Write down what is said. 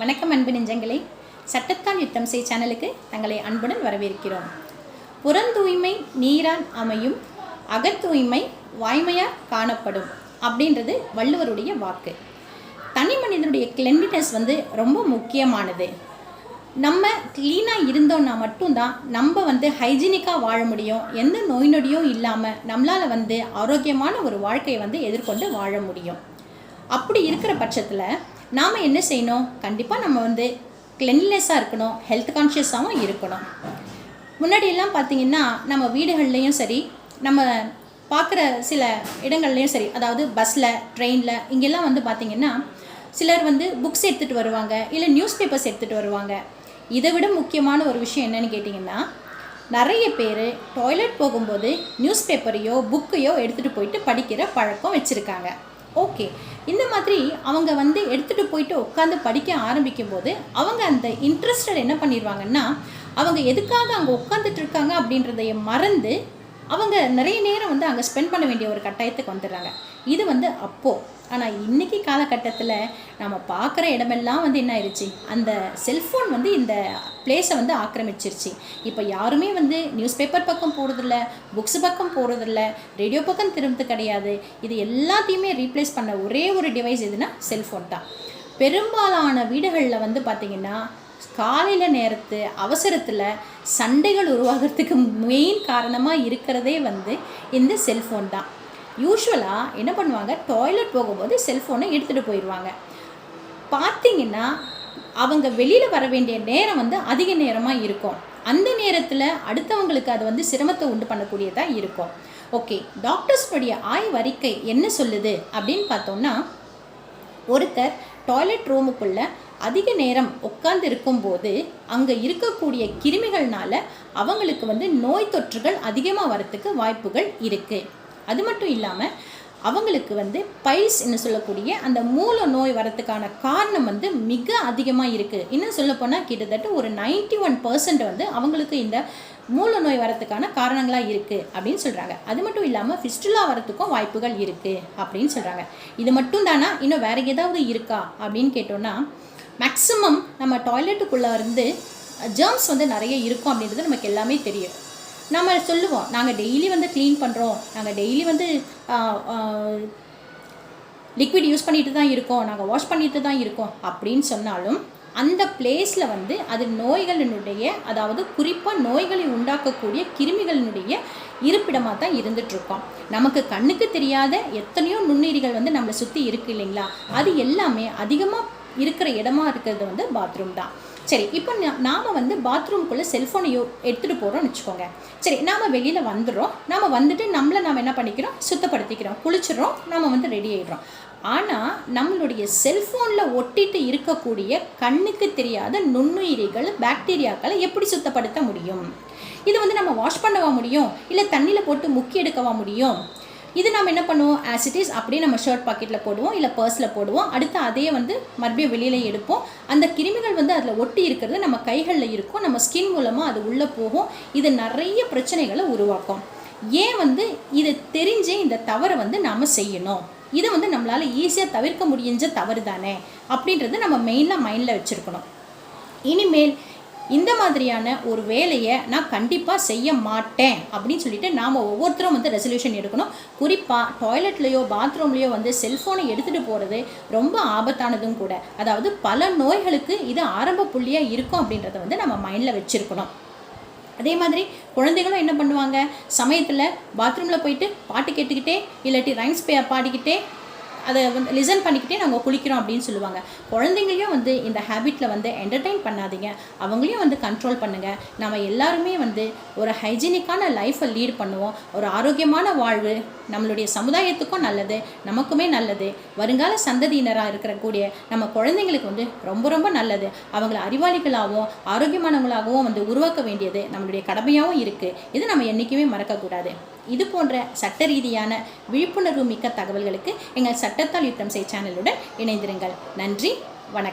வணக்கம் அன்பு நெஞ்சங்களே, சட்டத்தால் யுத்தம் செய் சேனலுக்கு தங்களை அன்புடன் வரவேற்கிறோம். புறந்தூய்மை நீரான் அமையும், அகத்தூய்மை வாய்மையாக காணப்படும் அப்படின்றது வள்ளுவருடைய வாக்கு. தனி மனிதனுடைய கிளென்லினஸ் ரொம்ப முக்கியமானது. நம்ம க்ளீனாக இருந்தோன்னா மட்டும்தான் நம்ம ஹைஜீனிக்காக வாழ முடியும். எந்த நோய் நொடியும் இல்லாமல் நம்மளால் ஆரோக்கியமான ஒரு வாழ்க்கையை எதிர்கொண்டு வாழ முடியும். அப்படி இருக்கிற பட்சத்தில் நாம் என்ன செய்யணும்? கண்டிப்பாக நம்ம கிளென்லினஸாக இருக்கணும், ஹெல்த் கான்ஷியஸாகவும் இருக்கணும். முன்னாடியெல்லாம் பார்த்திங்கன்னா நம்ம வீடுகள்லேயும் சரி, நம்ம பார்க்குற சில இடங்கள்லேயும் சரி, அதாவது பஸ்ஸில், ட்ரெயினில், இங்கெல்லாம் பார்த்திங்கன்னா சிலர் புக்ஸ் எடுத்துகிட்டு வருவாங்க, இல்லை நியூஸ் பேப்பர்ஸ் எடுத்துகிட்டு வருவாங்க. இதை விட முக்கியமான ஒரு விஷயம் என்னென்னு கேட்டிங்கன்னா, நிறைய பேர் டாய்லெட் போகும்போது நியூஸ் பேப்பரையோ புக்கையோ எடுத்துகிட்டு போயிட்டு படிக்கிற பழக்கம் வச்சுருக்காங்க. ஓகே, இந்த மாதிரி அவங்க எடுத்துகிட்டு போயிட்டு உட்காந்து படிக்க ஆரம்பிக்கும் போது அவங்க அந்த இன்ட்ரெஸ்டட் என்ன பண்ணிடுவாங்கன்னா, அவங்க எதுக்காக அங்கே உட்காந்துட்டு இருக்காங்க அப்படின்றதைய மறந்து அவங்க நிறைய நேரம் அங்கே ஸ்பெண்ட் பண்ண வேண்டிய ஒரு கட்டாயத்துக்கு வந்துடுறாங்க. இது அப்போது. ஆனால் இன்றைக்கி காலகட்டத்தில் நம்ம பார்க்குற இடமெல்லாம் என்ன ஆயிடுச்சு, அந்த செல்ஃபோன் இந்த பிளேஸை ஆக்கிரமிச்சிருச்சு. இப்போ யாருமே நியூஸ் பேப்பர் பக்கம் போகிறதில்ல, புக்ஸ் பக்கம் போகிறதில்ல, ரேடியோ பக்கம் திரும்பது கிடையாது. இது எல்லாத்தையுமே ரீப்ளேஸ் பண்ண ஒரே ஒரு டிவைஸ் எதுனா செல்ஃபோன் தான். பெரும்பாலான வீடுகளில் பார்த்திங்கன்னா காலையில் நேரத்து அவசரத்தில் சண்டைகள் உருவாகிறதுக்கு மெயின் காரணமாக இருக்கிறதே இந்த செல்ஃபோன் தான். யூஸ்வலாக என்ன பண்ணுவாங்க, டாய்லெட் போகும்போது செல்ஃபோனை எடுத்துகிட்டு போயிடுவாங்க. பார்த்திங்கன்னா அவங்க வெளியில் வர வேண்டிய நேரம் அதிக நேரமாக இருக்கும். அந்த நேரத்தில் அடுத்தவங்களுக்கு அது சிரமத்தை உண்டு பண்ணக்கூடியதாக இருக்கும். ஓகே, டாக்டர்ஸ்னுடைய ஆய்வறிக்கை என்ன சொல்லுது அப்படின்னு பார்த்தோம்னா, ஒருத்தர் டாய்லெட் ரூமுக்குள்ளே அதிக நேரம் உட்கார்ந்து இருக்கும்போது அங்கே இருக்கக்கூடிய கிருமிகள்னால அவங்களுக்கு நோய் தொற்றுகள் அதிகமாக வரத்துக்கு வாய்ப்புகள் இருக்குது. அது மட்டும் இல்லாமல் அவங்களுக்கு பைல்ஸ் என்ன சொல்லக்கூடிய அந்த மூல நோய் வரத்துக்கான காரணம் மிக அதிகமாக இருக்குது. இன்னும் சொல்லப்போனால் கிட்டத்தட்ட ஒரு 91% அவங்களுக்கு இந்த மூல நோய் வரத்துக்கான காரணங்களாக இருக்குது அப்படின்னு சொல்கிறாங்க. அது மட்டும் இல்லாமல் ஃபிஸ்டுலா வரத்துக்கும் வாய்ப்புகள் இருக்குது அப்படின்னு சொல்கிறாங்க. இது மட்டும் தானா, இன்னும் வேறு ஏதாவது இருக்கா அப்படின்னு கேட்டோன்னா, மேக்ஸிமம் நம்ம டாய்லெட்டுக்குள்ளே ஜெர்ம்ஸ் நிறைய இருக்கும் அப்படின்றது நமக்கு எல்லாமே தெரியும். நம்ம சொல்லுவோம், நாங்கள் டெய்லி க்ளீன் பண்ணுறோம், நாங்கள் டெய்லி லிக்விட் யூஸ் பண்ணிட்டு தான் இருக்கோம், நாங்கள் வாஷ் பண்ணிட்டு தான் இருக்கோம் அப்படின்னு சொன்னாலும் அந்த பிளேஸில் அது நோய்களினுடைய, அதாவது குறிப்பாக நோய்களை உண்டாக்கக்கூடிய கிருமிகளினுடைய இருப்பிடமாக தான் இருந்துகிட்ருக்கோம். நமக்கு கண்ணுக்கு தெரியாத எத்தனையோ நுண்ணுயிரிகள் நம்மளை சுற்றி இருக்குது இல்லைங்களா? அது எல்லாமே அதிகமாக இருக்கிற இடமா இருக்கிறது பாத்ரூம் தான். சரி, இப்போ நாம் பாத்ரூம்குள்ளே செல்ஃபோனையோ எடுத்துகிட்டு போகிறோம்னு வச்சுக்கோங்க. சரி, நாம் வெளியில் வந்துடுறோம், நாம் நாம் என்ன பண்ணிக்கிறோம், சுத்தப்படுத்திக்கிறோம், குளிச்சிடுறோம், நாம் ரெடி ஆகிடுறோம். ஆனால் நம்மளுடைய செல்ஃபோனில் ஒட்டிட்டு இருக்கக்கூடிய கண்ணுக்கு தெரியாத நுண்ணுயிரிகள், பாக்டீரியாக்களை எப்படி சுத்தப்படுத்த முடியும்? இது நம்ம வாஷ் பண்ணவா முடியும், இல்லை தண்ணியில் போட்டு முக்கி எடுக்கவா முடியும்? இது நம்ம என்ன பண்ணுவோம், ஆஸ் இட் இஸ் அப்படியே நம்ம ஷர்ட் பாக்கெட்டில் போடுவோம், இல்லை பர்ஸில் போடுவோம். அடுத்து அதே மறுபடியும் வெளியில் எடுப்போம். அந்த கிருமிகள் அதில் ஒட்டி இருக்கிறது நம்ம கைகளில் இருக்கும், நம்ம ஸ்கின் மூலமாக அது உள்ளே போகும். இது நிறைய பிரச்சனைகளை உருவாக்கும். ஏன் இது தெரிஞ்சே இந்த தவறை நாம் செய்யணும்? இதை நம்மளால் ஈஸியாக தவிர்க்க முடிஞ்ச தவறு தானே அப்படின்றது நம்ம மெயினாக மைண்டில் வச்சுருக்கணும். இனிமேல் இந்த மாதிரியான ஒரு வேலையை நான் கண்டிப்பாக செய்ய மாட்டேன் அப்படின்னு சொல்லிட்டு நாம் ஒவ்வொருத்தரும் ரெசல்யூஷன் எடுக்கணும். குறிப்பாக டாய்லெட்லேயோ பாத்ரூம்லேயோ செல்ஃபோனை எடுத்துகிட்டு போகிறது ரொம்ப ஆபத்தானதும் கூட. அதாவது பல நோய்களுக்கு இது ஆரம்ப புள்ளியாக இருக்கும் அப்படின்றத நம்ம மைண்டில் வச்சுருக்கணும். அதே மாதிரி குழந்தைகளும் என்ன பண்ணுவாங்க, சமயத்தில் பாத்ரூமில் போயிட்டு பாட்டு கேட்டுக்கிட்டே, இல்லாட்டி ரைம்ஸ் பாடிக்கிட்டே, அதை லிசன் பண்ணிக்கிட்டே நாங்கள் குளிக்கிறோம் அப்படின்னு சொல்லுவாங்க. குழந்தைங்களையும் இந்த ஹேபிட்டில் என்டர்டெயின் பண்ணாதீங்க, அவங்களையும் கண்ட்ரோல் பண்ணுங்கள். நம்ம எல்லாருமே ஒரு ஹைஜீனிக்கான லைஃப்பை லீட் பண்ணுவோம். ஒரு ஆரோக்கியமான வாழ்வு நம்மளுடைய சமுதாயத்துக்கும் நல்லது, நமக்குமே நல்லது. வருங்கால சந்ததியினராக இருக்கக்கூடிய நம்ம குழந்தைங்களுக்கு ரொம்ப ரொம்ப நல்லது. அவங்களை அறிவாளிகளாகவும் ஆரோக்கியமானவங்களாகவும் உருவாக்க வேண்டியது நம்மளுடைய கடமையாகவும் இருக்குது. இது நம்ம என்றைக்குமே மறக்கக்கூடாது. இது போன்ற சட்ட ரீதியான விழிப்புணர்வு மிக்க தகவல்களுக்கு எங்கள் சட்டத்தால் யுத்தம் செய் சேனலுடன் இணைந்திருங்கள். நன்றி, வணக்கம்.